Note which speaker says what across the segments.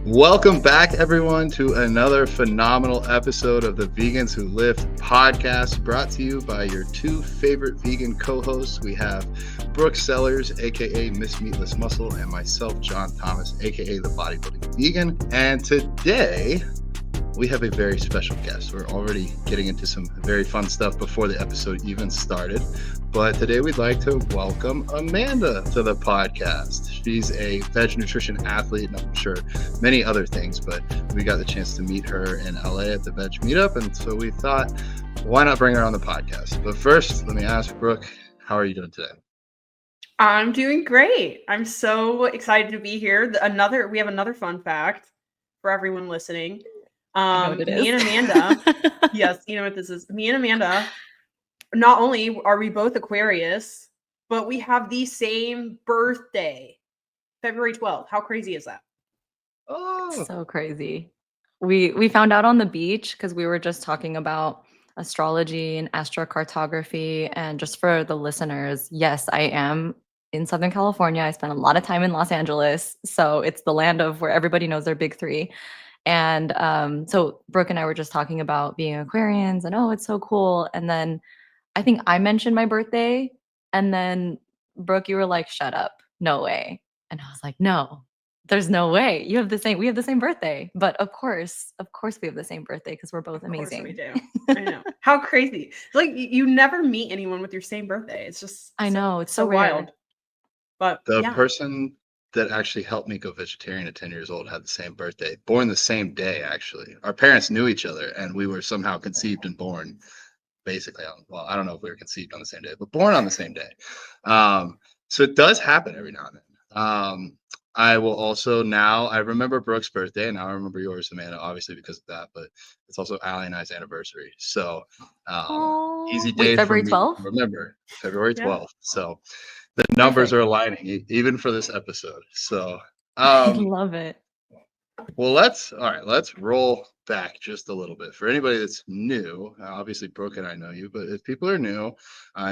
Speaker 1: Welcome back, everyone, to another phenomenal episode of the Vegans Who Lift podcast, brought to you by your two favorite vegan co-hosts. We have Brooke Sellers, aka Miss Meatless Muscle, and myself, John Thomas, aka the Bodybuilding Vegan. And today we have a very special guest. We're already getting into some very fun stuff before the episode even started. But today we'd like to welcome Amanda to the podcast. She's a veg nutrition athlete, and I'm sure many other things, but we got the chance to meet her in LA at the veg meetup. And so we thought, why not bring her on the podcast? But first, let me ask Brooke, how are you doing today?
Speaker 2: I'm doing great. I'm so excited to be here. We have another fun fact for everyone listening.
Speaker 3: I know what it
Speaker 2: Me
Speaker 3: is.
Speaker 2: and Amanda, yes, you know what this is. Me and Amanda, not only are we both Aquarius, but we have the same birthday, February 12th. How crazy is that?
Speaker 1: Oh,
Speaker 3: So crazy. We found out on the beach because we were just talking about astrology and astrocartography. And just for the listeners, yes, I am in Southern California. I spent a lot of time in Los Angeles. So it's the land of where everybody knows their big three. And so Brooke and I were just talking about being Aquarians and it's so cool. And then I think I mentioned my birthday. And then Brooke, you were like, shut up. No way. And I was like, no, there's no way. We have the same birthday. But of course we have the same birthday because we're both amazing.
Speaker 2: Of course we do. I know. How crazy. It's like you never meet anyone with your same birthday. It's just
Speaker 3: I know, it's so
Speaker 2: wild.
Speaker 3: rare.
Speaker 2: But
Speaker 1: the
Speaker 2: yeah.
Speaker 1: person that actually helped me go vegetarian at 10 years old had the same birthday, born the same day, actually. Our parents knew each other, and we were somehow conceived and born basically I don't know if we were conceived on the same day, but born on the same day. So it does happen every now and then. I will also I remember Brooke's birthday, and now I remember yours, Amanda, obviously because of that, but it's also Allie and I's anniversary. So easy day for
Speaker 3: February
Speaker 1: me to
Speaker 3: 12th?
Speaker 1: remember, February 12th.
Speaker 2: Yeah.
Speaker 1: So the numbers
Speaker 3: Perfect.
Speaker 1: are aligning even for this episode. So
Speaker 3: I love it.
Speaker 1: well, let's roll back just a little bit. For anybody that's new, obviously Brooke and I know you, but if people are new,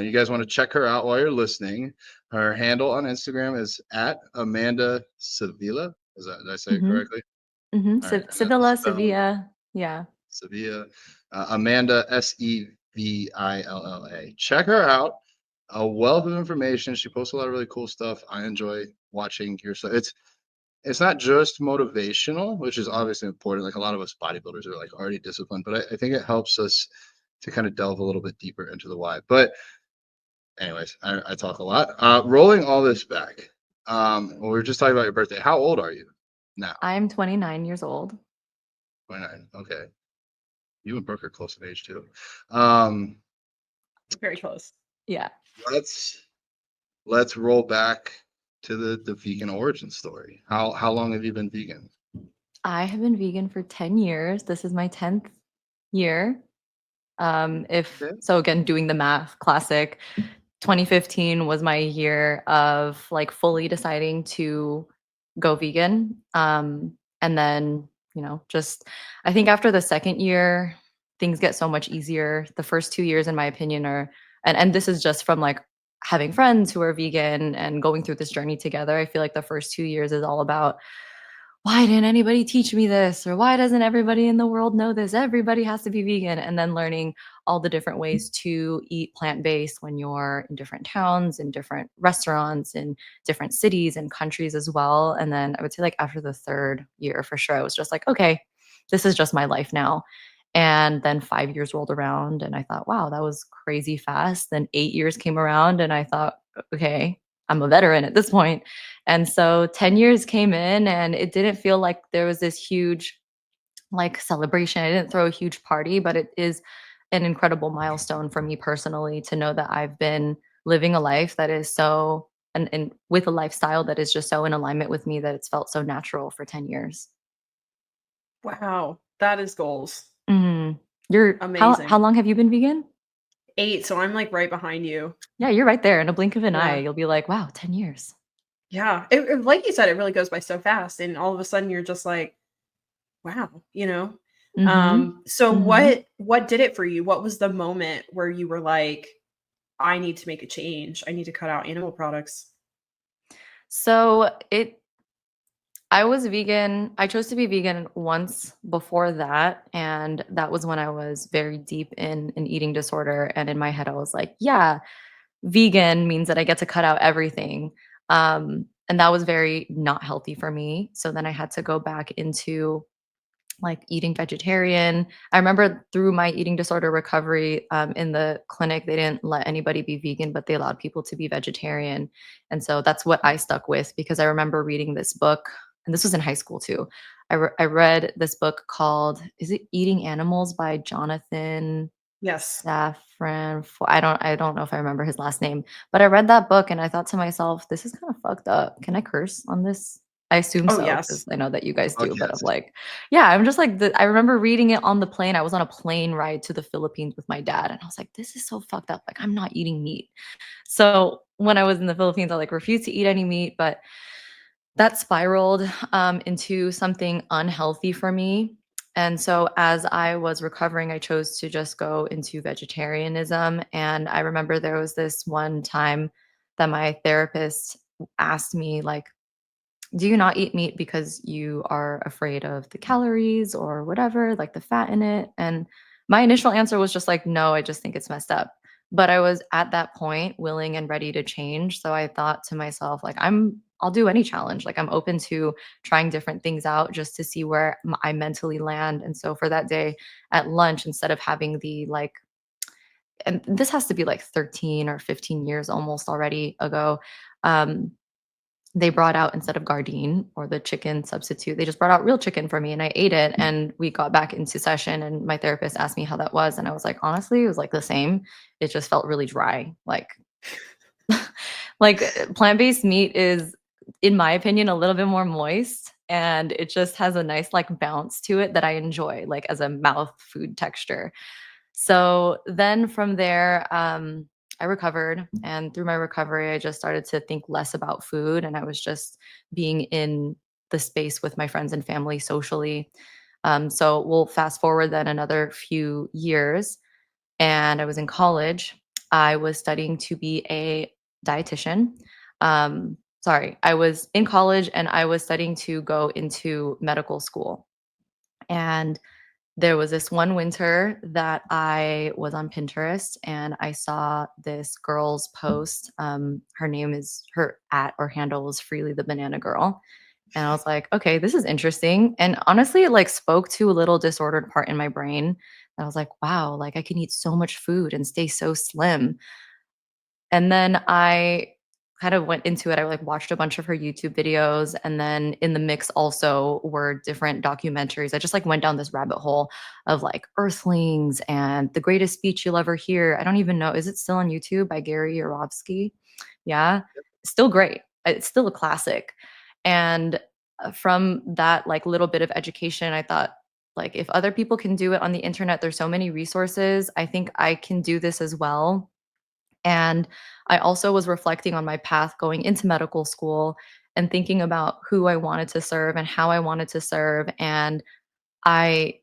Speaker 1: you guys want to check her out while you're listening. Her handle on Instagram is at Amanda Sevilla. Did I say it correctly?
Speaker 3: Mm-hmm.
Speaker 1: All right,
Speaker 3: Sevilla. Yeah.
Speaker 1: Sevilla. Amanda Sevilla. Check her out. A wealth of information. She posts a lot of really cool stuff. I enjoy watching your stuff. It's not just motivational, which is obviously important. Like a lot of us bodybuilders are like already disciplined, but I think it helps us to kind of delve a little bit deeper into the why. But anyways, I talk a lot. Rolling all this back, we were just talking about your birthday. How old are you now?
Speaker 3: I'm 29 years old.
Speaker 1: 29. Okay. You and Brooke are close in age too.
Speaker 2: Very close.
Speaker 3: Yeah.
Speaker 1: Let's roll back to the vegan origin story. How long have you been vegan?
Speaker 3: I have been vegan for 10 years. This is my 10th year. So again, doing the math, classic. 2015 was my year of like fully deciding to go vegan. And then, just I think after the second year, things get so much easier. The first 2 years, in my opinion, and this is just from like having friends who are vegan and going through this journey together. I feel like the first 2 years is all about, why didn't anybody teach me this? Or why doesn't everybody in the world know this? Everybody has to be vegan. And then learning all the different ways to eat plant-based when you're in different towns, in different restaurants, in different cities and countries as well. And then I would say like after the third year for sure, I was just like, okay, this is just my life now. And then 5 years rolled around and I thought, wow, that was crazy fast. Then 8 years came around and I thought, okay, I'm a veteran at this point. And so 10 years came in and it didn't feel like there was this huge like celebration. I didn't throw a huge party, but it is an incredible milestone for me personally to know that I've been living a life that is so and with a lifestyle that is just so in alignment with me that it's felt so natural for 10 years.
Speaker 2: Wow. That is goals.
Speaker 3: You're
Speaker 2: amazing.
Speaker 3: How long have you been vegan?
Speaker 2: 8, so I'm like right behind you.
Speaker 3: Yeah, you're right there. In a blink of an eye, you'll be like, wow, 10 years.
Speaker 2: Yeah. It, like you said, it really goes by so fast. And all of a sudden you're just like, wow, So what did it for you? What was the moment where you were like, I need to make a change. I need to cut out animal products.
Speaker 3: So I was vegan. I chose to be vegan once before that, and that was when I was very deep in an eating disorder, and in my head I was like, yeah, vegan means that I get to cut out everything. And that was very not healthy for me. So then I had to go back into like eating vegetarian. I remember through my eating disorder recovery in the clinic, they didn't let anybody be vegan, but they allowed people to be vegetarian. And so that's what I stuck with because I remember reading this book, and this was in high school too. I read this book called, is it Eating Animals by Jonathan
Speaker 2: Yes.
Speaker 3: I don't know if I remember his last name, but I read that book and I thought to myself, this is kind of fucked up. Can I curse on this? I assume
Speaker 2: Oh,
Speaker 3: so because
Speaker 2: yes.
Speaker 3: I know that you guys
Speaker 1: Oh,
Speaker 3: do, but I'm
Speaker 1: yes.
Speaker 3: like, yeah, I'm just like, I remember reading it on the plane. I was on a plane ride to the Philippines with my dad, and I was like, this is so fucked up. Like, I'm not eating meat. So when I was in the Philippines, I like refused to eat any meat, but that spiraled into something unhealthy for me. And so as I was recovering, I chose to just go into vegetarianism. And I remember there was this one time that my therapist asked me, like, do you not eat meat because you are afraid of the calories or whatever, like the fat in it? And my initial answer was just like, no, I just think it's messed up. But I was at that point willing and ready to change. So I thought to myself, like, I'll do any challenge. Like, I'm open to trying different things out just to see where I mentally land. And so for that day at lunch, instead of having the like, and this has to be like 13 or 15 years almost already ago, um, they brought out, instead of Gardein or the chicken substitute, they just brought out real chicken for me and I ate it. And we got back into session and my therapist asked me how that was. And I was like, honestly, it was like the same. It just felt really dry. Like plant-based meat is, in my opinion, a little bit more moist and it just has a nice like bounce to it that I enjoy, like as a mouth food texture. So then from there, I recovered. And through my recovery, I just started to think less about food. And I was just being in the space with my friends and family socially. So we'll fast forward then another few years. And I was in college. I was studying to be a dietitian. Sorry, I was in college and I was studying to go into medical school. And there was this one winter that I was on Pinterest and I saw this girl's post. Her name is, her at or handle was Freely the Banana Girl. And I was like, okay, this is interesting. And honestly, it like spoke to a little disordered part in my brain. I was like, wow, like I can eat so much food and stay so slim. And then I kind of went into it. I like watched a bunch of her YouTube videos, and then in the mix also were different documentaries. I just like went down this rabbit hole of like Earthlings and The Greatest Speech You'll Ever Hear. I don't even know, is it still on YouTube by Gary Yourofsky? Yeah, still great. It's still a classic. And from that like little bit of education, I thought, like, if other people can do it on the internet, there's so many resources. I think I can do this as well. And I also was reflecting on my path going into medical school and thinking about who I wanted to serve and how I wanted to serve. And I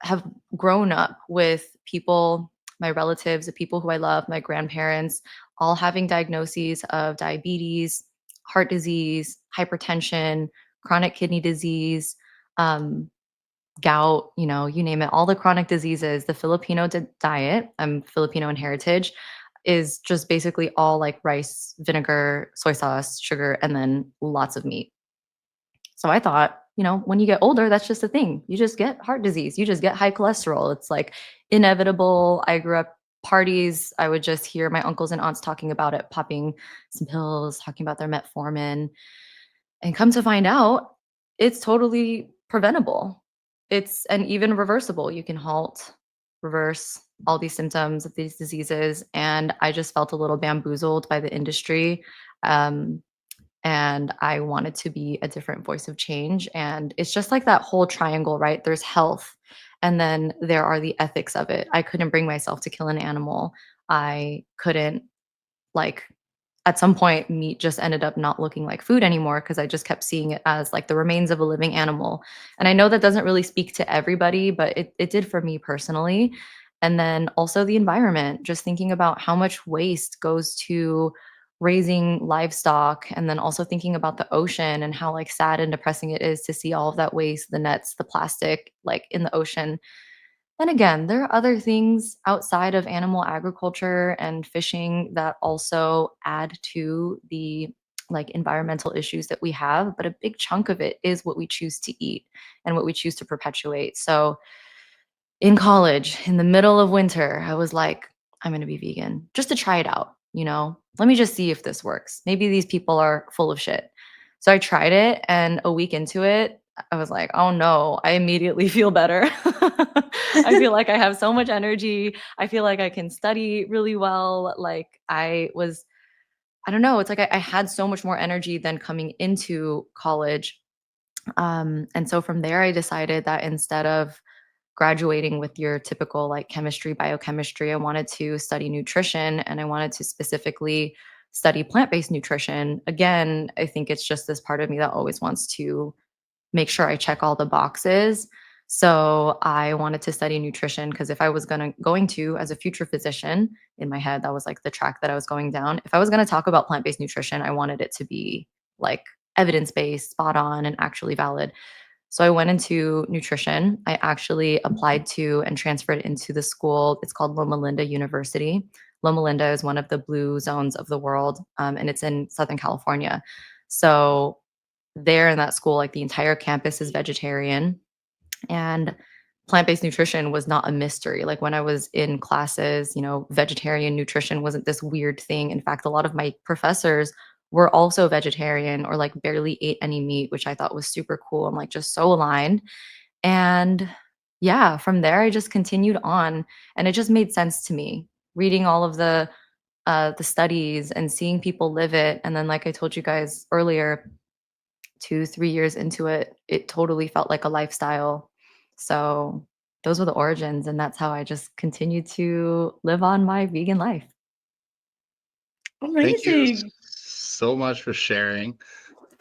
Speaker 3: have grown up with people, my relatives, the people who I love, my grandparents, all having diagnoses of diabetes, heart disease, hypertension, chronic kidney disease, um, gout, you name it, all the chronic diseases. The Filipino diet, I'm Filipino in heritage, is just basically all like rice, vinegar, soy sauce, sugar, and then lots of meat. So I thought, when you get older, that's just a thing. You just get heart disease, you just get high cholesterol. It's like inevitable. I grew up parties. I would just hear my uncles and aunts talking about it, popping some pills, talking about their metformin. And come to find out, it's totally preventable. It's and even reversible. You can halt, reverse all these symptoms of these diseases. And I just felt a little bamboozled by the industry. Um, and I wanted to be a different voice of change. And it's just like that whole triangle, right? There's health, and then there are the ethics of it. I couldn't bring myself to kill an animal. I couldn't, like, at some point, meat just ended up not looking like food anymore because I just kept seeing it as like the remains of a living animal. And I know that doesn't really speak to everybody, but it did for me personally. And then also the environment, just thinking about how much waste goes to raising livestock, and then also thinking about the ocean and how like sad and depressing it is to see all of that waste, the nets, the plastic like in the ocean. And again, there are other things outside of animal agriculture and fishing that also add to the like environmental issues that we have, but a big chunk of it is what we choose to eat and what we choose to perpetuate. So in college, in the middle of winter, I was like, I'm going to be vegan just to try it out, you know? Let me just see if this works. Maybe these people are full of shit. So I tried it, and a week into it, I was like, "Oh no, I immediately feel better." I feel like I have so much energy. I feel like I can study really well. Like I don't know, it's like I had so much more energy than coming into college. And so from there, I decided that instead of graduating with your typical like chemistry, biochemistry, I wanted to study nutrition, and I wanted to specifically study plant based nutrition. Again, I think it's just this part of me that always wants to make sure I check all the boxes. So I wanted to study nutrition because if I was going to as a future physician, in my head that was like the track that I was going down. If I was going to talk about plant-based nutrition, I wanted it to be like evidence-based, spot on, and actually valid. So I went into nutrition. I actually applied to and transferred into the school. It's called Loma Linda University. Loma Linda is one of the blue zones of the world, and it's in Southern California. So there in that school, like the entire campus is vegetarian, and plant-based nutrition was not a mystery. Like when I was in classes, you know, vegetarian nutrition wasn't this weird thing. In fact, a lot of my professors were also vegetarian or like barely ate any meat, which I thought was super cool. I'm like just so aligned. And yeah, from there I just continued on, and it just made sense to me reading all of the studies and seeing people live it. And then like I told you guys earlier, 2, 3 years into it, it totally felt like a lifestyle. So those were the origins, and that's how I just continue to live on my vegan life.
Speaker 1: Thank you
Speaker 2: Amazing.
Speaker 1: so much for sharing.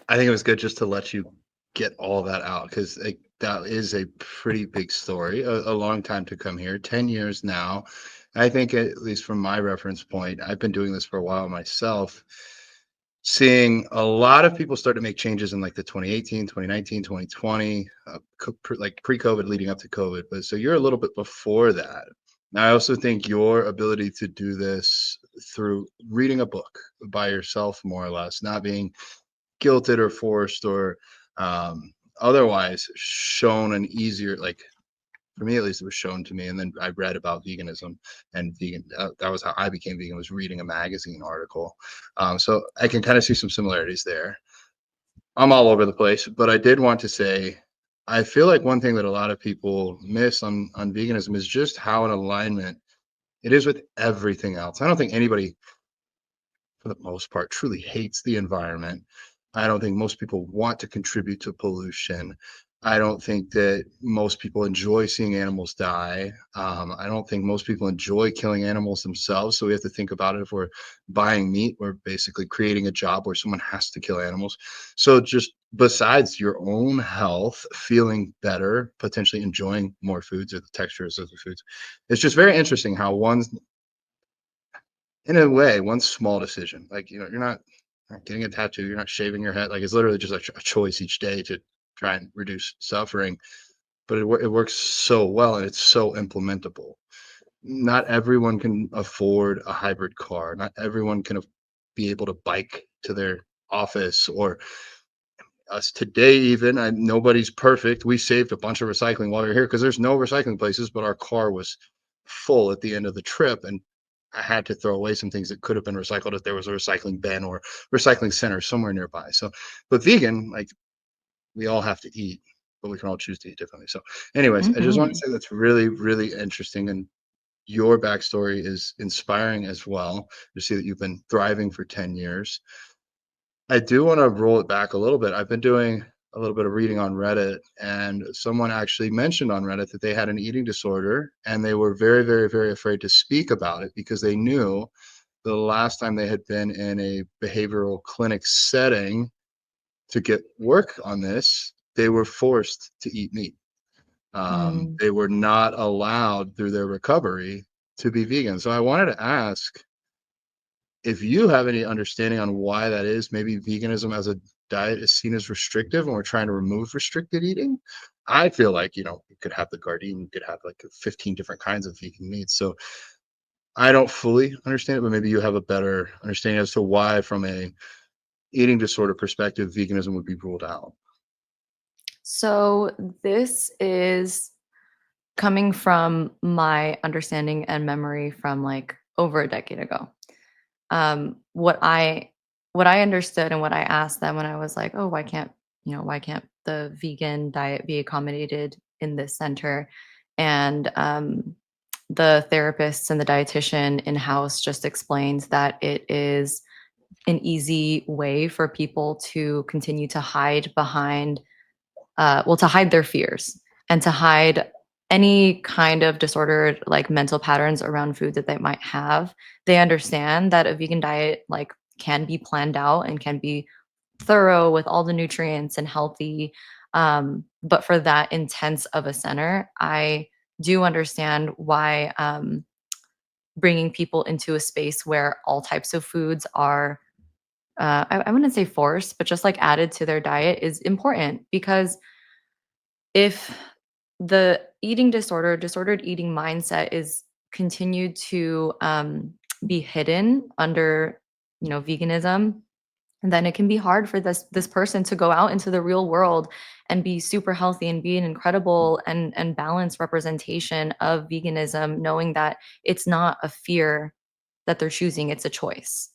Speaker 1: I think it was good just to let you get all that out because that is a pretty big story, a long time to come here, 10 years now. I think, at least from my reference point, I've been doing this for a while myself, seeing a lot of people start to make changes in like the 2018, 2019, 2020, like pre-COVID leading up to COVID. But so you're a little bit before that. Now, I also think your ability to do this through reading a book by yourself, more or less, not being guilted or forced or otherwise shown an easier, like for me at least, it was shown to me. And then I read about veganism and vegan. That was how I became vegan, was reading a magazine article. So I can kind of see some similarities there. I'm all over the place, but I did want to say, I feel like one thing that a lot of people miss on veganism is just how in alignment it is with everything else. I don't think anybody, for the most part, truly hates the environment. I don't think most people want to contribute to pollution. I don't think that most people enjoy seeing animals die. I don't think most people enjoy killing animals themselves. So we have to think about it. If we're buying meat, we're basically creating a job where someone has to kill animals. So just besides your own health, feeling better, potentially enjoying more foods or the textures of the foods, it's just very interesting how in a way, one small decision, like, you're not getting a tattoo, you're not shaving your head, like, it's literally just a choice each day to try and reduce suffering, but it works so well, and it's so implementable. Not everyone can afford a hybrid car, not everyone can be able to bike to their office, or us today even. Nobody's perfect. We saved a bunch of recycling while we were here because there's no recycling places, but our car was full at the end of the trip, and I had to throw away some things that could have been recycled if there was a recycling bin or recycling center somewhere nearby. So, but vegan, like, we all have to eat, but we can all choose to eat differently. So, anyways, I just want to
Speaker 3: Mhm.
Speaker 1: say that's really, really interesting, and your backstory is inspiring as well to see that you've been thriving for 10 years. I do want to roll it back a little bit. I've been doing a little bit of reading on Reddit, and someone actually mentioned on Reddit that they had an eating disorder, and they were very, very, very afraid to speak about it because they knew the last time they had been in a behavioral clinic setting to get work on this, they were forced to eat meat.
Speaker 3: Mm.
Speaker 1: They were not allowed through their recovery to be vegan. So I wanted to ask, if you have any understanding on why that is, maybe veganism as a diet is seen as restrictive and we're trying to remove restricted eating. I feel like, you could have the Gardein, you could have like 15 different kinds of vegan meats. So I don't fully understand it, but maybe you have a better understanding as to why, from a eating disorder perspective, veganism would be ruled out.
Speaker 3: So this is coming from my understanding and memory from like over a decade ago. What I understood and what I asked them when I was like, oh, why can't the vegan diet be accommodated in this center? And the therapists and the dietitian in house just explains that it is an easy way for people to continue to hide behind to hide their fears and to hide any kind of disordered like mental patterns around food that they might have. They understand that a vegan diet like can be planned out and can be thorough with all the nutrients and healthy. But for that intense of a center, I do understand why bringing people into a space where all types of foods are I wouldn't say forced, but just like added to their diet is important because if the disordered eating mindset is continued to be hidden under, veganism, and then it can be hard for this person to go out into the real world and be super healthy and be an incredible and balanced representation of veganism, knowing that it's not a fear that they're choosing, it's a choice.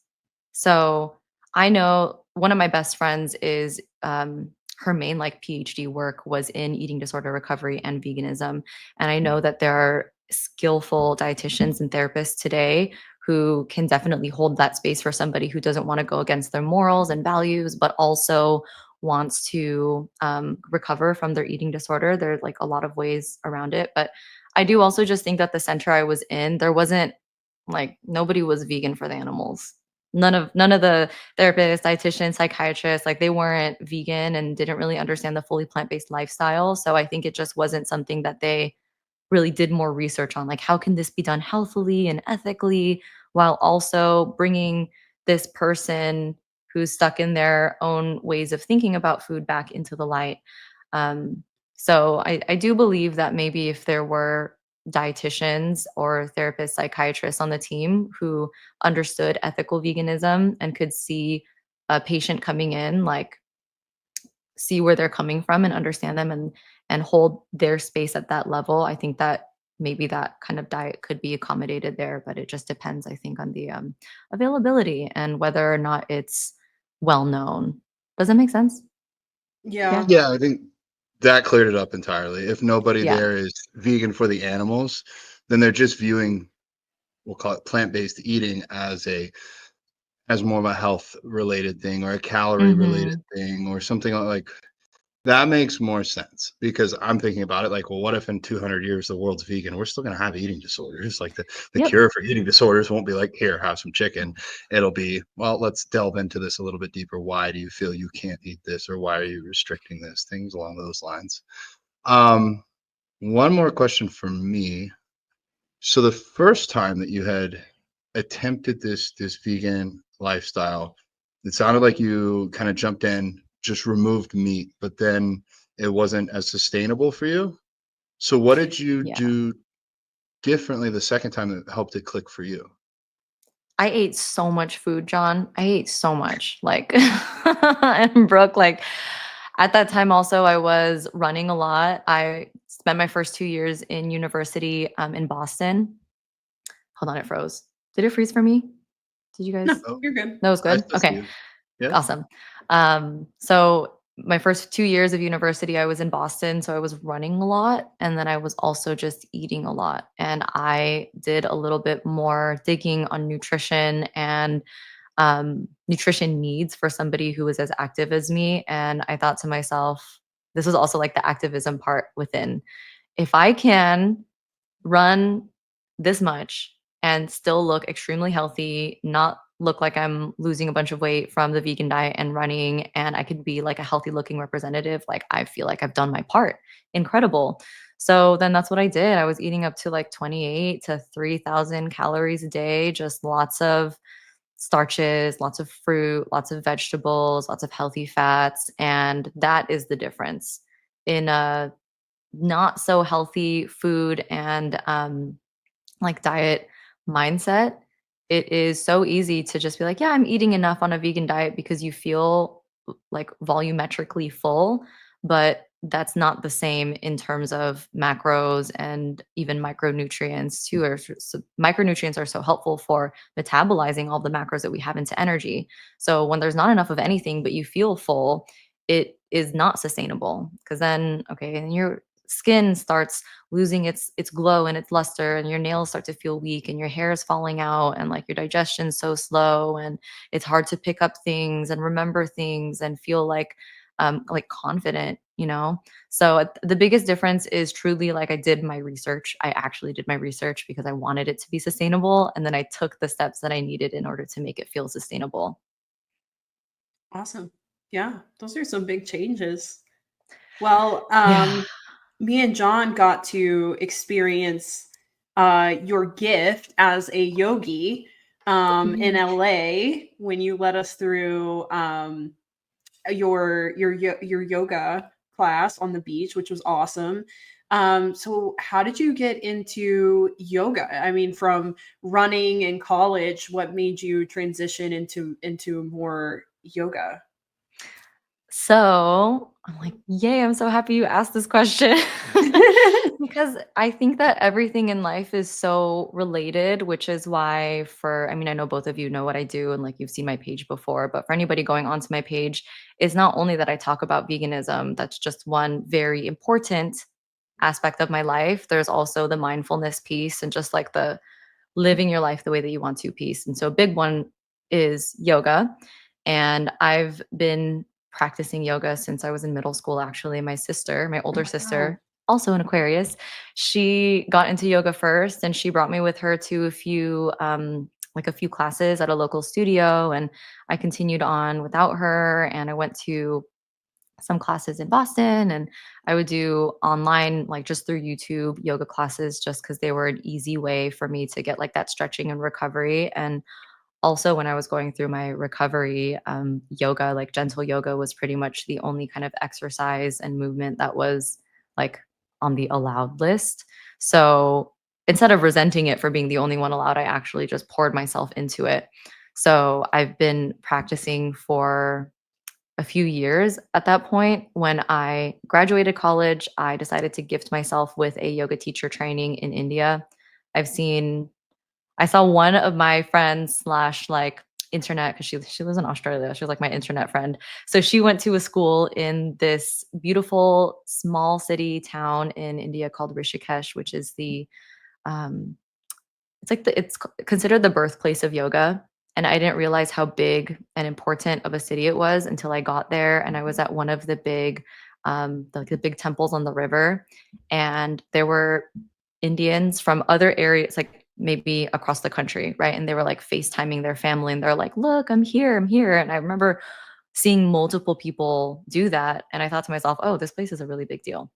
Speaker 3: So I know one of my best friends is her main like PhD work was in eating disorder recovery and veganism. And I know that there are skillful dietitians and therapists today who can definitely hold that space for somebody who doesn't want to go against their morals and values, but also wants to recover from their eating disorder. There's like a lot of ways around it. But I do also just think that the center I was in, there wasn't like nobody was vegan for the animals. None of the therapists, dietitians, psychiatrists, like they weren't vegan and didn't really understand the fully plant-based lifestyle. So I think it just wasn't something that they really did more research on. Like, how can this be done healthily and ethically while also bringing this person who's stuck in their own ways of thinking about food back into the light? So I do believe that maybe if there were dietitians or therapists, psychiatrists on the team who understood ethical veganism and could see a patient coming in, like see where they're coming from and understand them and hold their space at that level, I think that maybe that kind of diet could be accommodated there, but it just depends, I think, on the availability and whether or not it's well known. Does that make sense?
Speaker 2: Yeah.
Speaker 1: Yeah, I think that cleared it up entirely. If nobody
Speaker 3: Yeah.
Speaker 1: there is vegan for the animals, then they're just viewing, we'll call it plant-based eating, as more of a health related thing or a calorie related
Speaker 3: Mhm.
Speaker 1: thing or something like that. Makes more sense because I'm thinking about it like, well, what if in 200 years the world's vegan? We're still going to have eating disorders. Like the
Speaker 3: Yep.
Speaker 1: cure for eating disorders won't be like, here, have some chicken. It'll be, well, let's delve into this a little bit deeper. Why do you feel you can't eat this, or why are you restricting this? Things along those lines. Um, One more question for me. So the first time that you had attempted this vegan lifestyle, it sounded like you kind of jumped in, just removed meat, but then it wasn't as sustainable for you. So what did you
Speaker 3: Yeah.
Speaker 1: do differently the second time that helped it click for you?
Speaker 3: I ate so much food, John. I ate so much. Like and Brooke, like at that time also I was running a lot. I spent my first 2 years in university in Boston. Hold on, it froze. Did it freeze for me? Did you
Speaker 2: No,
Speaker 3: guys?
Speaker 1: Oh,
Speaker 2: you're good.
Speaker 3: That was
Speaker 1: I
Speaker 3: good.
Speaker 1: still see
Speaker 3: Okay.
Speaker 1: you. Yeah.
Speaker 3: Awesome. So my first 2 years of university, I was in Boston, so I was running a lot, and then I was also just eating a lot. And I did a little bit more digging on nutrition and nutrition needs for somebody who was as active as me. And I thought to myself, this was also like the activism part within. If I can run this much and still look extremely healthy, not look like I'm losing a bunch of weight from the vegan diet and running, and I could be like a healthy looking representative, like I feel like I've done my part. Incredible. So then that's what I did. I was eating up to like 28 to 3,000 calories a day, just lots of starches, lots of fruit, lots of vegetables, lots of healthy fats. And that is the difference in a not so healthy food and like diet mindset. It is so easy to just be like, yeah, I'm eating enough on a vegan diet because you feel like volumetrically full, but that's not the same in terms of macros and even micronutrients too. So micronutrients are so helpful for metabolizing all the macros that we have into energy. So when there's not enough of anything, but you feel full, it is not sustainable because then, okay, and your skin starts losing its glow and its luster, and your nails start to feel weak, and your hair is falling out, and like your digestion's so slow, and it's hard to pick up things and remember things and feel like confident, you know. So the biggest difference is truly like I did my research. I actually did my research because I wanted it to be sustainable, and then I took the steps that I needed in order to make it feel sustainable.
Speaker 2: Awesome. Yeah, those are some big changes. Well,
Speaker 3: Yeah.
Speaker 2: me and John got to experience your gift as a yogi in
Speaker 3: Mhm.
Speaker 2: LA when you led us through your yoga class on the beach, which was awesome. So how did you get into yoga? I mean, from running in college, what made you transition into more yoga?
Speaker 3: So I'm like, yay, I'm so happy you asked this question. Because I think that everything in life is so related, which is why I mean, I know both of you know what I do and like you've seen my page before, but for anybody going onto my page, is not only that I talk about veganism, that's just one very important aspect of my life. There's also the mindfulness piece and just like the living your life the way that you want to piece. And so a big one is yoga. And I've been practicing yoga since I was in middle school, actually. My sister, my older
Speaker 2: Wow.
Speaker 3: sister, also an Aquarius, she got into yoga first and she brought me with her to a few classes at a local studio. And I continued on without her. And I went to some classes in Boston, and I would do online, like just through YouTube, yoga classes, just because they were an easy way for me to get like that stretching and recovery. And also, when I was going through my recovery, yoga, like gentle yoga, was pretty much the only kind of exercise and movement that was like on the allowed list. So instead of resenting it for being the only one allowed, I actually just poured myself into it. So I've been practicing for a few years at that point. When I graduated college, I decided to gift myself with a yoga teacher training in India. I've seen I saw one of my friends slash like internet because she lives in Australia. She was like my internet friend. So she went to a school in this beautiful small city town in India called Rishikesh, which is the um it's considered the birthplace of yoga, and I didn't realize how big and important of a city it was until I got there, and I was at one of the the big temples on the river, and there were Indians from other areas, like maybe across the country, right? And they were like FaceTiming their family, and they're like, "Look, I'm here, I'm here." And I remember seeing multiple people do that, and I thought to myself, "Oh, this place is a really big deal."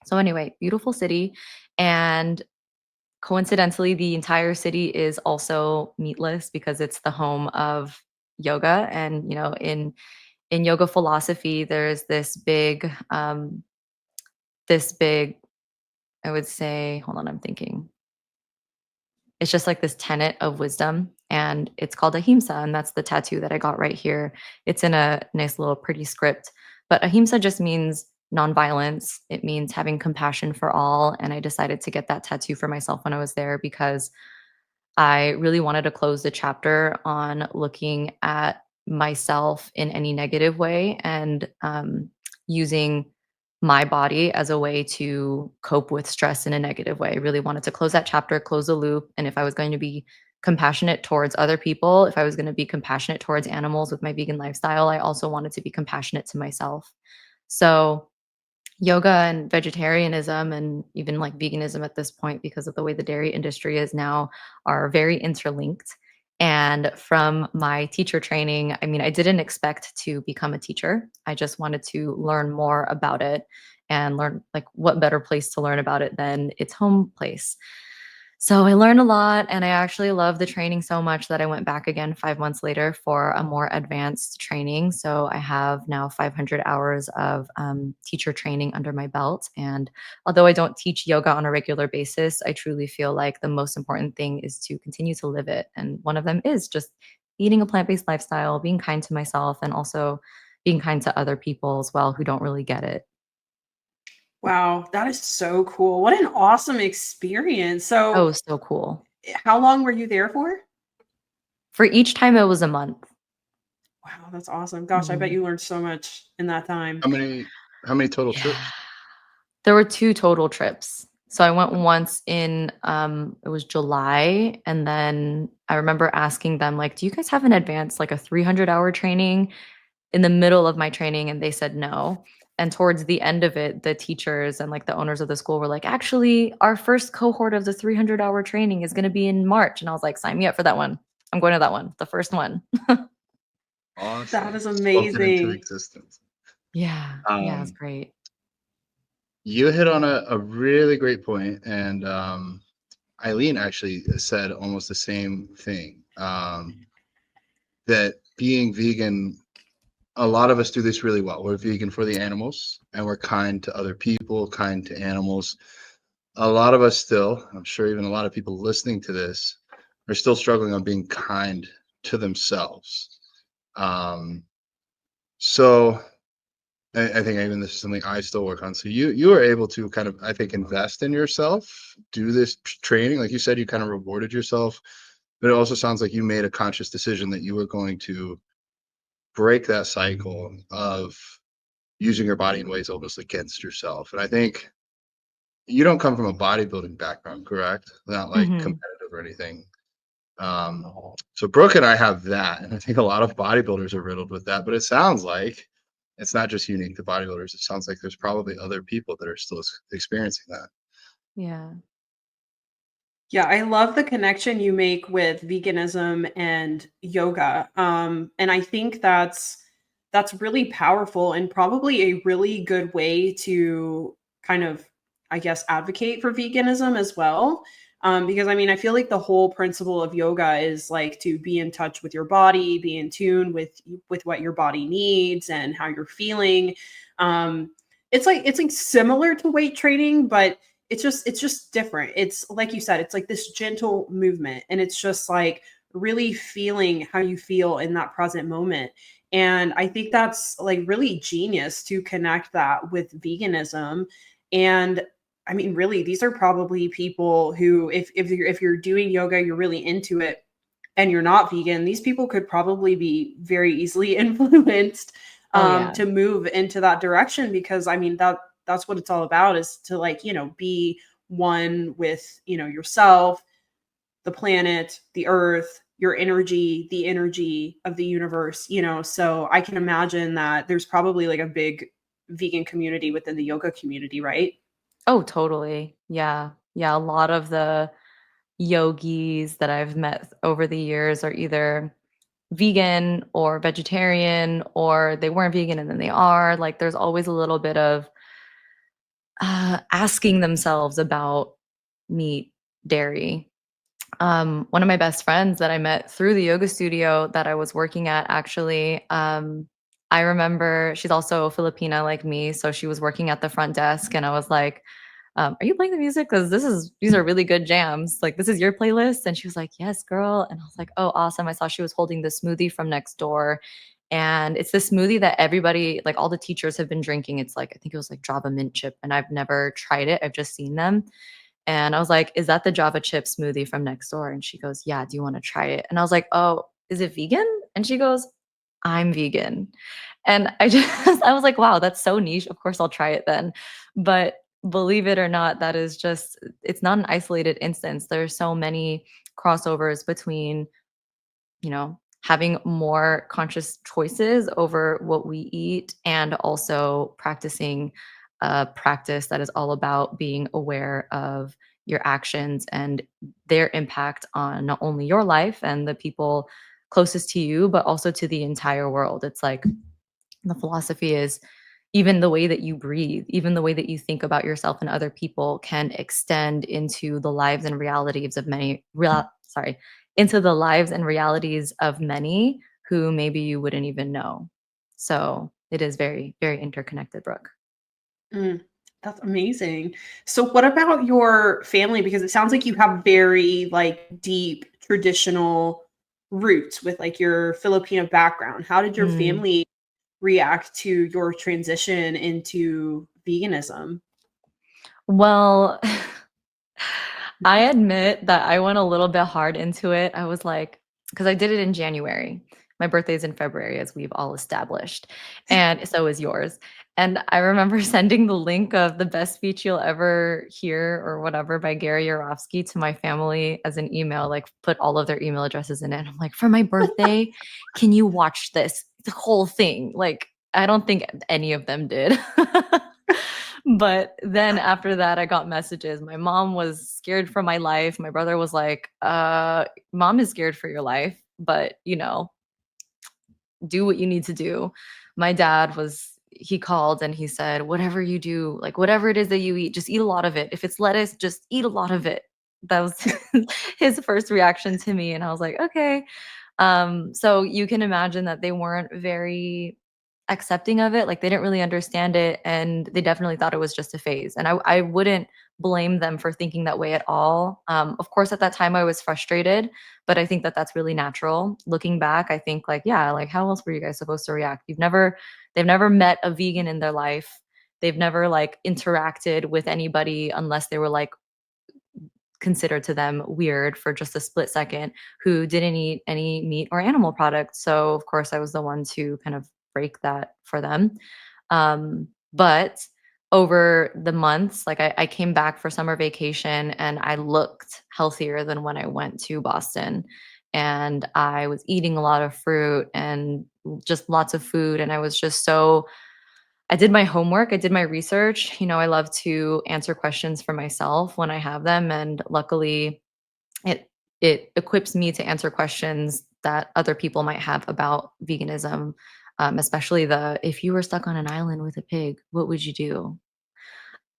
Speaker 3: So anyway, beautiful city, and coincidentally, the entire city is also meatless because it's the home of yoga. And, in yoga philosophy, there's this big, I would say, hold on, I'm thinking. It's just like this tenet of wisdom, and it's called ahimsa, and that's the tattoo that I got right here. It's in a nice little pretty script, but ahimsa just means nonviolence. It means having compassion for all, and I decided to get that tattoo for myself when I was there because I really wanted to close the chapter on looking at myself in any negative way and using my body as a way to cope with stress in a negative way. I really wanted to close that chapter, close the loop. And if I was going to be compassionate towards other people, if I was going to be compassionate towards animals with my vegan lifestyle, I also wanted to be compassionate to myself. So, yoga and vegetarianism and even like veganism at this point, because of the way the dairy industry is now, are very interlinked. And from my teacher training, I mean, I didn't expect to become a teacher. I just wanted to learn more about it and learn, like, what better place to learn about it than its home place. So I learned a lot, and I actually loved the training so much that I went back again 5 months later for a more advanced training. So I have now 500 hours of teacher training under my belt. And although I don't teach yoga on a regular basis, I truly feel like the most important thing is to continue to live it. And one of them is just eating a plant-based lifestyle, being kind to myself, and also being kind to other people as well who don't really get it.
Speaker 2: Wow, that is so cool. What an awesome experience. So,
Speaker 3: Oh, so cool.
Speaker 2: how long were you there for?
Speaker 3: For each time, it was a month.
Speaker 2: Wow, that's awesome. Gosh, I bet
Speaker 3: Mhm.
Speaker 2: you learned so much in that time.
Speaker 1: How many total
Speaker 3: Yeah.
Speaker 1: trips?
Speaker 3: There were 2 total trips. So I went once in, it was July, and then I remember asking them, like, "Do you guys have an advanced, like, a 300-hour training?" In the middle of my training, and they said no. And towards the end of it, the teachers and, like, the owners of the school were like, "Actually, our first cohort of the 300-hour training is gonna be in March." And I was like, "Sign me up for that one. I'm going to that one, the first one."
Speaker 2: That
Speaker 1: Awesome.
Speaker 2: is
Speaker 1: Spoken into
Speaker 2: amazing.
Speaker 1: existence.
Speaker 3: Yeah. Yeah, it's
Speaker 1: Um,
Speaker 3: great.
Speaker 1: you hit on a really great point, and Eileen actually said almost the same thing. That being vegan, a lot of us do this really well. We're vegan for the animals, and we're kind to other people, kind to animals. A lot of us still, I'm sure even a lot of people listening to this, are still struggling on being kind to themselves. Um, so I think even this is something I still work on. So you were able to kind of, I think, invest in yourself, do this training. Like you said, you kind of rewarded yourself, but it also sounds like you made a conscious decision that you were going to break that cycle of using your body in ways almost against yourself. And I think you don't come from a bodybuilding background, correct? Not like
Speaker 3: Mhm.
Speaker 1: competitive or anything. So Brooke and I have that, and I think a lot of bodybuilders are riddled with that. But it sounds like it's not just unique to bodybuilders. It sounds like there's probably other people that are still experiencing that.
Speaker 3: Yeah.
Speaker 2: Yeah, I love the connection you make with veganism and yoga. And I think that's really powerful and probably a really good way to kind of, I guess, advocate for veganism as well. Because I mean, I feel like the whole principle of yoga is like to be in touch with your body, be in tune with what your body needs and how you're feeling. Um, it's like similar to weight training, but it's just different. It's like you said, it's like this gentle movement, and it's just like really feeling how you feel in that present moment. And I think that's like really genius to connect that with veganism. And I mean, really, these are probably people who, if you're doing yoga, you're really into it, and you're not vegan, these people could probably be very easily influenced
Speaker 3: Oh, yeah.
Speaker 2: to move into that direction, because I mean that's what it's all about, is to, like, be one with, yourself, the planet, the earth, your energy, the energy of the universe, so I can imagine that there's probably like a big vegan community within the yoga community, right?
Speaker 3: Oh, totally. Yeah. Yeah, a lot of the yogis that I've met over the years are either vegan or vegetarian, or they weren't vegan and then they are. Like, there's always a little bit of asking themselves about meat, dairy. One of my best friends that I met through the yoga studio that I was working at, actually, I remember she's also Filipina like me, so she was working at the front desk, and I was like, "Are you playing the music? Because these are really good jams. Like, this is your playlist." And she was like, "Yes, girl." And I was like, "Oh, awesome!" I saw she was holding the smoothie from next door, and it's the smoothie that everybody, like all the teachers, have been drinking. It's like, I think it was like Java mint chip, and I've never tried it. I've just seen them. And I was like, "Is that the Java chip smoothie from next door?" And she goes, "Yeah, do you wanna try it?" And I was like, "Oh, is it vegan?" And she goes, "I'm vegan." And I just I was like, "Wow, that's so niche. Of course I'll try it then." But believe it or not, that is just, it's not an isolated instance. There are so many crossovers between, having more conscious choices over what we eat, and also practicing a practice that is all about being aware of your actions and their impact on not only your life and the people closest to you, but also to the entire world. It's like the philosophy is even the way that you breathe, even the way that you think about yourself and other people can extend into the lives and realities of into the lives and realities of many who maybe you wouldn't even know. So it is very, very interconnected, Brooke.
Speaker 2: Mm, that's amazing. So what about your family? Because it sounds like you have very like deep traditional roots with like your Filipino background. How did your
Speaker 3: Mm.
Speaker 2: family react to your transition into veganism?
Speaker 3: Well, I admit that I went a little bit hard into it. I was like, because I did it in January. My birthday is in February, as we've all established, and so is yours. And I remember sending the link of The Best Speech You'll Ever Hear or whatever by Gary Yourofsky to my family as an email, like put all of their email addresses in it. And I'm like, for my birthday, can you watch this? The whole thing. Like, I don't think any of them did. But then after that, I got messages. My mom was scared for my life. My brother was like, mom is scared for your life, but do what you need to do. My dad he called and he said, whatever you do, like whatever it is that you eat, just eat a lot of it. If it's lettuce, just eat a lot of it. That was his first reaction to me. And I was like, okay. So you can imagine that they weren't very accepting of it. Like they didn't really understand it. And they definitely thought it was just a phase. And I wouldn't blame them for thinking that way at all. Of course, at that time I was frustrated, but I think that that's really natural. Looking back, I think like, yeah, like how else were you guys supposed to react? They've never met a vegan in their life. They've never like interacted with anybody unless they were like considered to them weird for just a split second who didn't eat any meat or animal products. So of course I was the one to kind of break that for them. But over the months, like I came back for summer vacation and I looked healthier than when I went to Boston. And I was eating a lot of fruit and just lots of food. And I was just I did my homework, I did my research. I love to answer questions for myself when I have them, and luckily it it equips me to answer questions that other people might have about veganism, especially the if you were stuck on an island with a pig, what would you do?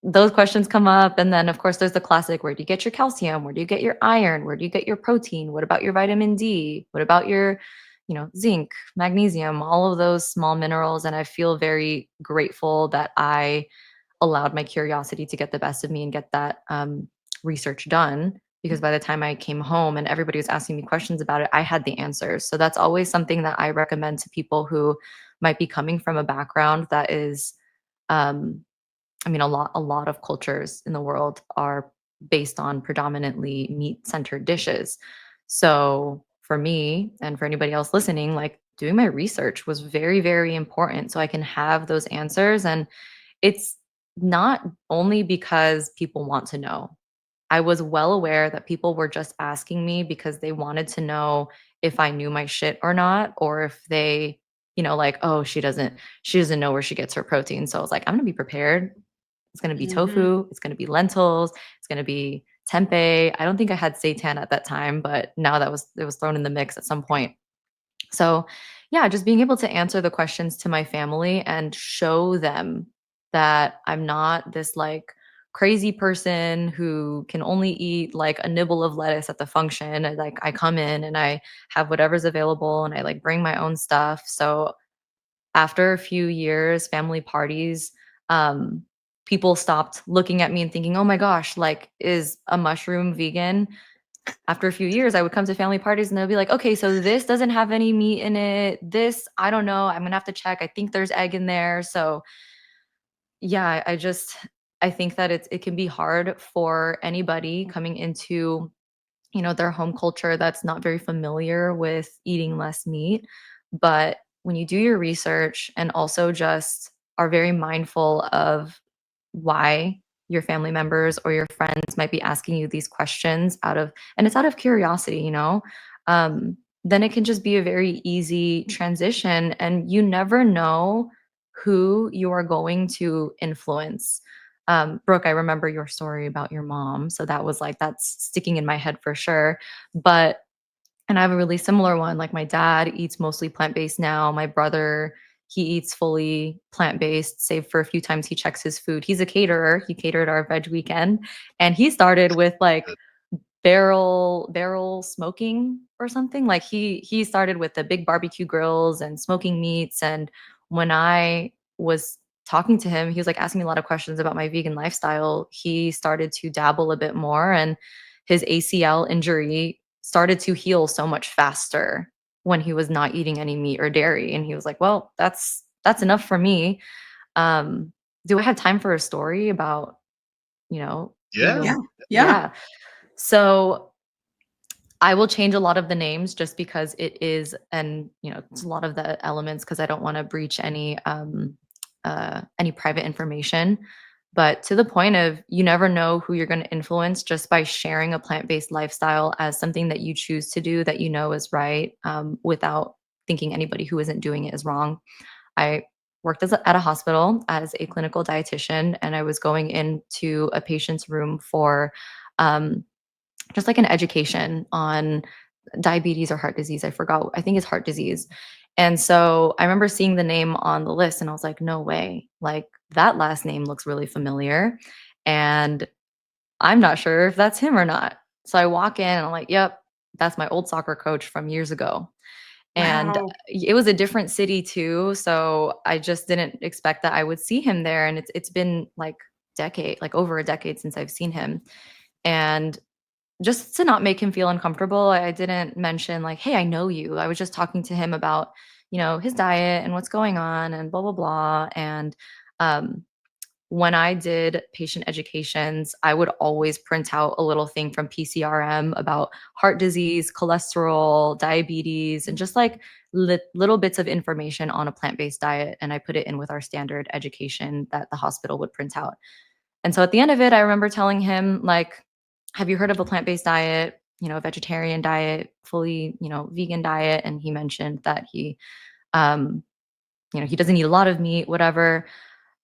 Speaker 3: Those questions come up, and then of course there's the classic, where do you get your calcium, where do you get your iron, where do you get your protein, what about your vitamin D, what about your zinc, magnesium, all of those small minerals. And I feel very grateful that I allowed my curiosity to get the best of me and get that research done, because by the time I came home and everybody was asking me questions about it, I had the answers. So that's always something that I recommend to people who might be coming from a background that is um, a lot of cultures in the world are based on predominantly meat-centered dishes. So for me and for anybody else listening, like doing my research was very, very important so I can have those answers. And it's not only because people want to know. I was well aware that people were just asking me because they wanted to know if I knew my shit or not, or if they, like, oh, she doesn't know where she gets her protein. So I was like, I'm gonna be prepared. It's gonna be
Speaker 2: Mhm.
Speaker 3: tofu, it's gonna be lentils, it's gonna be tempeh. I don't think I had seitan at that time, but now it was thrown in the mix at some point. So, yeah, just being able to answer the questions to my family and show them that I'm not this like crazy person who can only eat like a nibble of lettuce at the function. And, like I come in and I have whatever's available and I like bring my own stuff. So after a few years, family parties, um, people stopped looking at me and thinking, oh my gosh, like, is a mushroom vegan? After a few years, I would come to family parties and they'll be like, okay, so this doesn't have any meat in it. This, I don't know. I'm gonna have to check. I think there's egg in there. So yeah, I think that it can be hard for anybody coming into, their home culture that's not very familiar with eating less meat. But when you do your research and also just are very mindful of why your family members or your friends might be asking you these questions and it's out of curiosity, um, then it can just be a very easy transition. And you never know who you are going to influence. Brooke, I remember your story about your mom. So that's sticking in my head for sure. And I have a really similar one. Like my dad eats mostly plant-based now. My brother he eats fully plant-based, save for a few times he checks his food. He's a caterer. He catered our veg weekend, and he started with like barrel smoking or something. Like he started with the big barbecue grills and smoking meats. And when I was talking to him, he was like asking me a lot of questions about my vegan lifestyle. He started to dabble a bit more, and his ACL injury started to heal so much faster when he was not eating any meat or dairy. And he was like, well, that's enough for me. Do I have time for a story about,
Speaker 1: Yeah.
Speaker 2: Yeah.
Speaker 3: yeah. So I will change a lot of the names just because it is, and it's a lot of the elements because I don't want to breach any private information. But to the point of, you never know who you're going to influence just by sharing a plant-based lifestyle as something that you choose to do that is right, without thinking anybody who isn't doing it is wrong. I worked at a hospital as a clinical dietitian, and I was going into a patient's room for um, just like an education on diabetes or heart disease. I forgot. I think it's heart disease. And so I remember seeing the name on the list and I was like, no way. Like that last name looks really familiar. And I'm not sure if that's him or not. So I walk in and I'm like, yep, that's my old soccer coach from years ago. And
Speaker 2: Wow.
Speaker 3: it was a different city too. So I just didn't expect that I would see him there. And it's been like over a decade since I've seen him. And just to not make him feel uncomfortable, I didn't mention like, "Hey, I know you." I was just talking to him about, his diet and what's going on and blah blah blah. And um, when I did patient educations, I would always print out a little thing from PCRM about heart disease, cholesterol, diabetes, and just like little bits of information on a plant-based diet. And I put it in with our standard education that the hospital would print out. And so at the end of it, I remember telling him, like, have you heard of a plant-based diet, a vegetarian diet, fully, vegan diet? And he mentioned that um, he doesn't eat a lot of meat, whatever.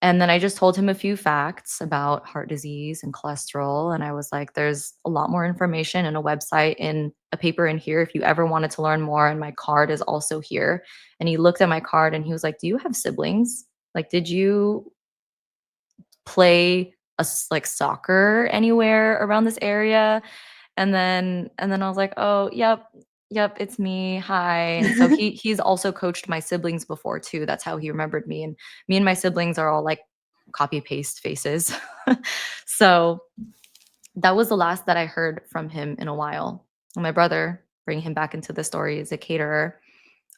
Speaker 3: And then I just told him a few facts about heart disease and cholesterol. And I was like, there's a lot more information and a website in a paper in here if you ever wanted to learn more. And my card is also here. And he looked at my card and he was like, do you have siblings? Like, did you play like soccer anywhere around this area? And then I was like, oh, yep, it's me, hi. And so he's also coached my siblings before too. That's how he remembered me. And me and my siblings are all like copy paste faces. So that was the last that I heard from him in a while. And my brother, bringing him back into the story, is a caterer.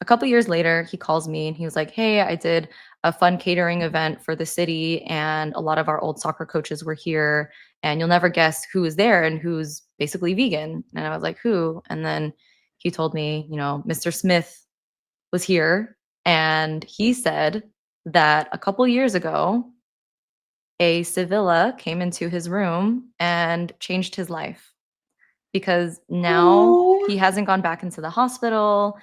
Speaker 3: A couple years later, he calls me and he was like, hey, I did a fun catering event for the city, and a lot of our old soccer coaches were here. And you'll never guess who was there and who's basically vegan. And I was like, who? And then he told me, Mr. Smith was here. And he said that a couple years ago, a Sevilla came into his room and changed his life, because now
Speaker 2: Oh.
Speaker 3: he hasn't gone back into the hospital.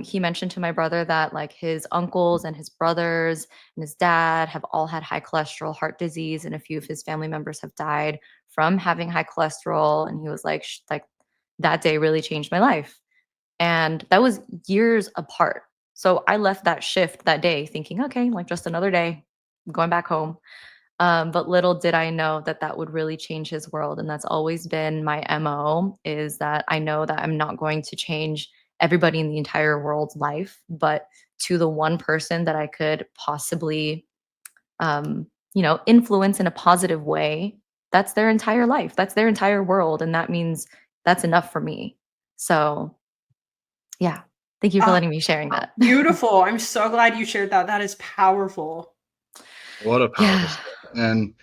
Speaker 3: He mentioned to my brother that like his uncles and his brothers and his dad have all had high cholesterol, heart disease, and a few of his family members have died from having high cholesterol. And he was like, that day really changed my life. And that was years apart. So I left that shift that day thinking, okay, like just another day, I'm going back home. But little did I know that that would really change his world. And that's always been my MO, is that I know that I'm not going to change everybody in the entire world's life, but to the one person that I could possibly, influence in a positive way, that's their entire life. That's their entire world. And that means that's enough for me. So yeah, thank you for letting me sharing that.
Speaker 2: Beautiful. I'm so glad you shared that. That is powerful.
Speaker 1: What a powerful
Speaker 3: Yeah.
Speaker 1: story. And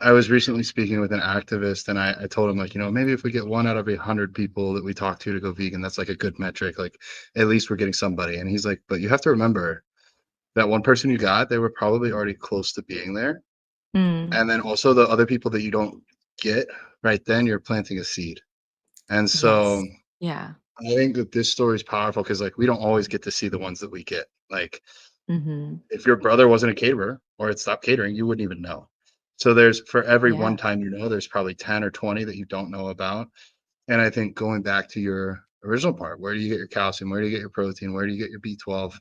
Speaker 1: I was recently speaking with an activist, and I told him, like, maybe if we get 1 out of 100 people that we talk to go vegan, that's like a good metric. Like, at least we're getting somebody. And he's like, but you have to remember that one person you got, they were probably already close to being there.
Speaker 3: Mm,
Speaker 1: And then also the other people that you don't get right then, you're planting a seed. And so
Speaker 3: yes. Yeah.
Speaker 1: I think that this story is powerful because, like, we don't always get to see the ones that we get. Like,
Speaker 3: Hmm.
Speaker 1: if your brother wasn't a caterer or had stopped catering, you wouldn't even know. So there's, for every
Speaker 3: Yeah.
Speaker 1: one time, there's probably 10 or 20 that you don't know about. And I think going back to your original part, where do you get your calcium? Where do you get your protein? Where do you get your B12?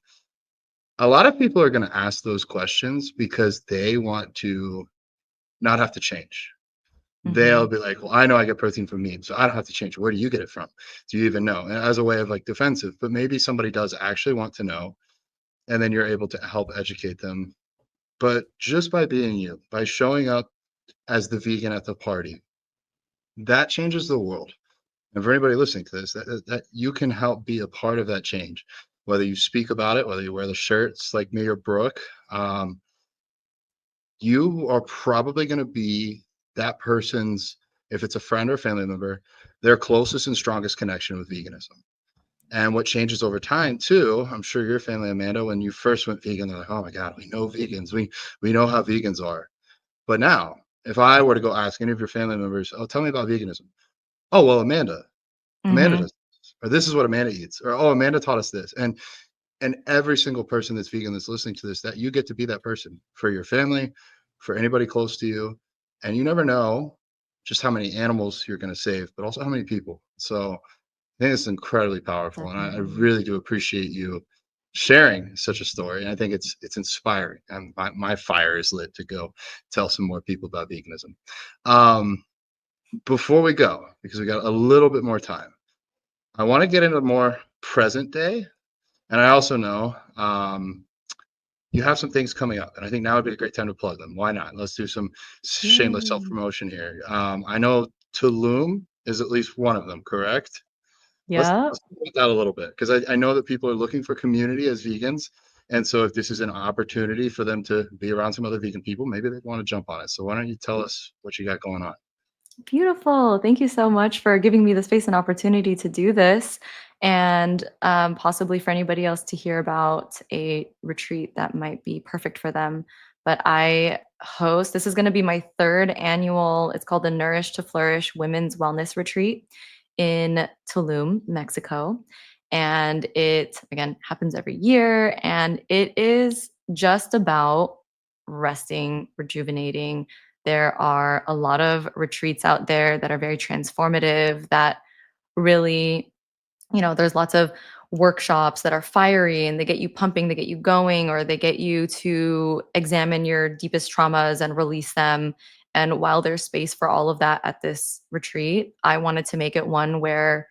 Speaker 1: a lot of people are going to ask those questions because they want to not have to change. They'll be like, well, I know I get protein from meat, so I don't have to change. Where do you get it from? Do you even know? And as a way of like defensive, but maybe somebody does actually want to know, and then you're able to help educate them. But just by being you, by showing up as the vegan at the party, that changes the world. And for anybody listening to this, that you can help be a part of that change, whether you speak about it, whether you wear the shirts like me or Brooke. You are probably going to be that person's, if it's a friend or family member, their closest and strongest connection with veganism. And what changes over time too, I'm sure your family, Amanda, when you first went vegan, they're like, oh my God, we know vegans. We know how vegans are. But now, if I were to go ask any of your family members, oh, tell me about veganism. Oh, well, Amanda does this, or this is what Amanda eats, or oh, Amanda taught us this. And every single person that's vegan that's listening to this, that you get to be that person for your family, for anybody close to you. And you never know just how many animals you're going to save, but also how many people. So I think it's incredibly powerful. And I really do appreciate you sharing such a story. And I think it's inspiring. And my fire is lit to go tell some more people about veganism. Before we go, because we got a little bit more time, I want to get into more present day. And I also know you have some things coming up, and I think now would be a great time to plug them. Why not? Let's do some shameless self-promotion here. I know Tulum is at least one of them, correct? Let's talk about that a little bit, because I know that people are looking for community as vegans. And so if this is an opportunity for them to be around some other vegan people, maybe they want to jump on it. So why don't you tell us what you got going on?
Speaker 3: Beautiful. Thank you so much for giving me the space and opportunity to do this, and possibly for anybody else to hear about a retreat that might be perfect for them. But I host, this is going to be my third annual, it's called the Nourish to Flourish Women's Wellness Retreat in Tulum, Mexico. And it, again, happens every year. And it is just about resting, rejuvenating. There are a lot of retreats out there that are very transformative, that really, there's lots of workshops that are fiery and they get you pumping, they get you going, or they get you to examine your deepest traumas and release them. And while there's space for all of that at this retreat, I wanted to make it one where,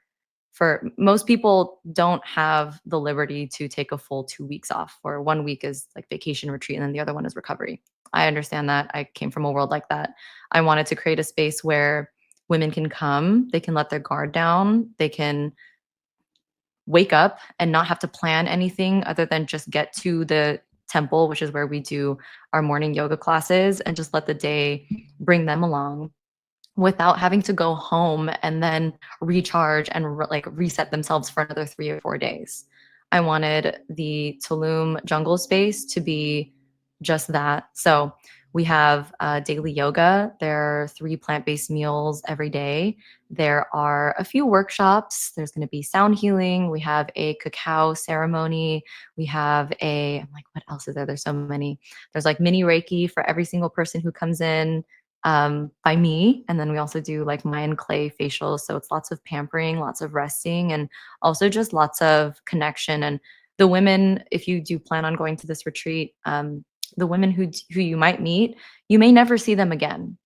Speaker 3: for most people, don't have the liberty to take a full 2 weeks off, or 1 week is like vacation retreat and then the other one is recovery. I understand that. I came from a world like that. I wanted to create a space where women can come, they can let their guard down, they can wake up and not have to plan anything other than just get to the temple, which is where we do our morning yoga classes, and just let the day bring them along without having to go home and then recharge and reset themselves for another 3 or 4 days. I wanted the Tulum jungle space to be just that. So we have daily yoga. There are 3 plant-based meals every day. There are a few workshops. There's going to be sound healing. We have a cacao ceremony. We have I'm like, what else is there? There's so many. There's like mini Reiki for every single person who comes in by me. And then we also do like Mayan clay facials. So it's lots of pampering, lots of resting, and also just lots of connection. And the women, if you do plan on going to this retreat, the women who you might meet, you may never see them again.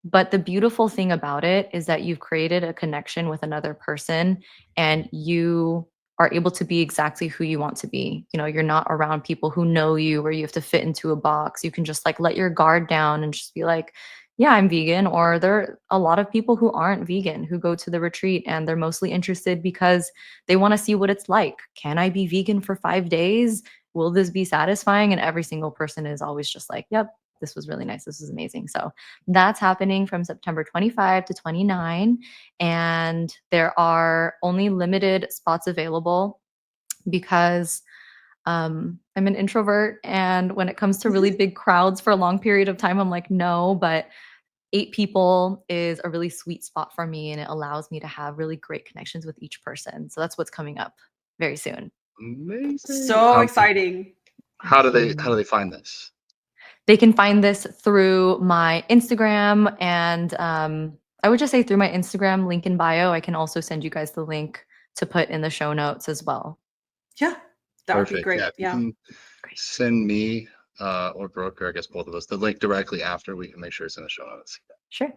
Speaker 3: But the beautiful thing about it is that you've created a connection with another person, and you are able to be exactly who you want to be. You're not around people who know you, where you have to fit into a box. You can just like let your guard down and just be like, yeah, I'm vegan. Or there are a lot of people who aren't vegan who go to the retreat and they're mostly interested because they want to see what it's like. Can I be vegan for 5 days? Will this be satisfying? And every single person is always just like, yep, this was really nice. This was amazing. So that's happening from September 25 to 29. And there are only limited spots available because I'm an introvert. And when it comes to really big crowds for a long period of time, I'm like, no, but 8 people is a really sweet spot for me. And it allows me to have really great connections with each person. So that's what's coming up very soon.
Speaker 1: Amazing.
Speaker 2: So exciting.
Speaker 1: How do they find this?
Speaker 3: They can find this through my Instagram, and I would just say through my Instagram link in bio. I can also send you guys the link to put in the show notes as well.
Speaker 2: Yeah. That would be great.
Speaker 1: Yeah. You can send me or Brooke, or I guess both of us, the link directly after. We can make sure it's in the show notes.
Speaker 3: Sure.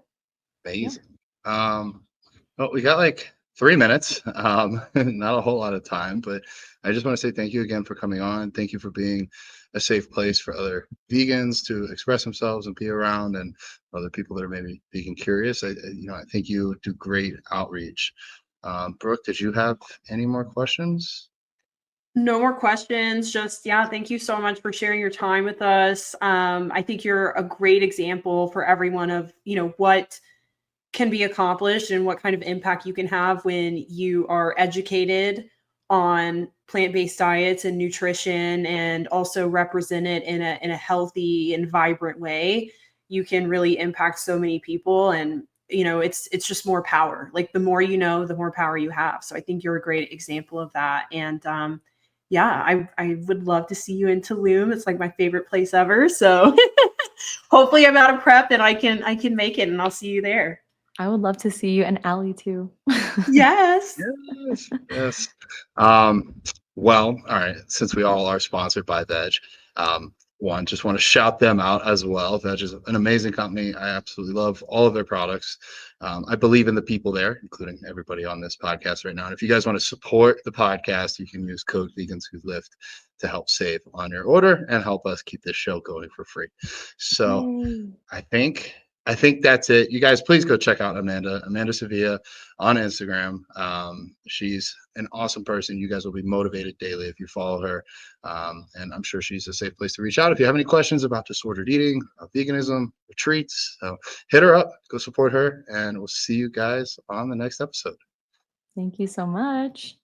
Speaker 1: Amazing. Well, we got like 3 minutes, not a whole lot of time, but I just want to say thank you again for coming on. Thank you for being a safe place for other vegans to express themselves and be around, and other people that are maybe vegan curious. I think you do great outreach. Brooke, did you have any more questions?
Speaker 2: No more questions. Just, thank you so much for sharing your time with us. I think you're a great example for everyone of, what can be accomplished and what kind of impact you can have when you are educated on plant-based diets and nutrition, and also represent it in a healthy and vibrant way. You can really impact so many people, and it's just more power. Like, the more you know, the more power you have. So I think you're a great example of that. And I would love to see you in Tulum. It's like my favorite place ever. So hopefully I'm out of prep and I can make it, and I'll see you there.
Speaker 3: I would love to see you and Allie too.
Speaker 2: Yes.
Speaker 1: Yes. Well, all right. Since we all are sponsored by Veg, just want to shout them out as well. Veg is an amazing company. I absolutely love all of their products. I believe in the people there, including everybody on this podcast right now. And if you guys want to support the podcast, you can use code Vegans Who Lift to help save on your order and help us keep this show going for free. So I think that's it. You guys, please go check out Amanda Sevilla on Instagram. She's an awesome person. You guys will be motivated daily if you follow her. And I'm sure she's a safe place to reach out if you have any questions about disordered eating, veganism, retreats. So hit her up, go support her, and we'll see you guys on the next episode.
Speaker 3: Thank you so much.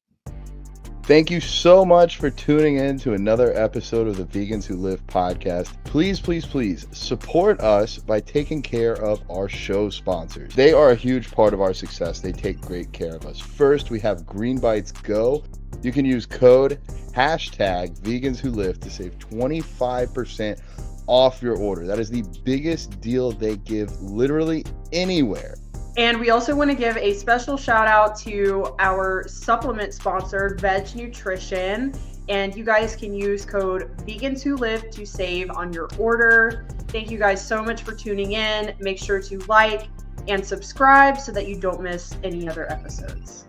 Speaker 1: Thank you so much for tuning in to another episode of the Vegans Who Live podcast. Please, please, please support us by taking care of our show sponsors. They are a huge part of our success. They take great care of us. First, we have Green Bites Go. You can use code #Vegans Who Live to save 25% off your order. That is the biggest deal they give literally anywhere.
Speaker 2: And we also want to give a special shout out to our supplement sponsor, Veg Nutrition. And you guys can use code Vegans Who Live to save on your order. Thank you guys so much for tuning in. Make sure to like and subscribe so that you don't miss any other episodes.